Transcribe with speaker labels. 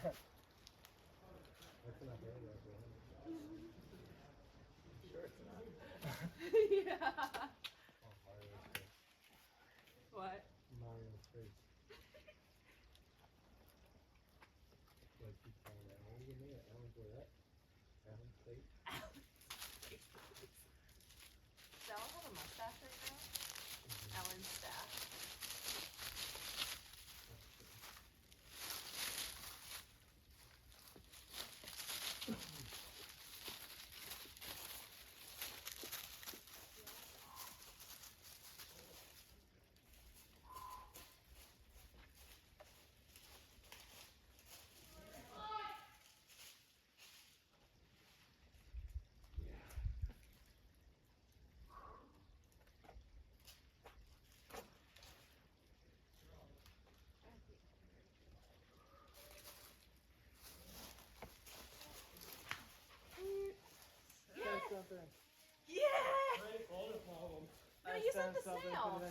Speaker 1: That's not bad,
Speaker 2: Sure it's not.
Speaker 3: Yeah.
Speaker 1: Oh, Mario's face.
Speaker 3: What?
Speaker 1: Mario's face. Like he's telling that, what do you mean? Alan Gorette? Alan State?
Speaker 3: Does Ellen have a mustache right now? Ellen's stash.
Speaker 2: Send something.
Speaker 3: Yeah!
Speaker 2: Right, all the problem.
Speaker 3: No, you sent the snail.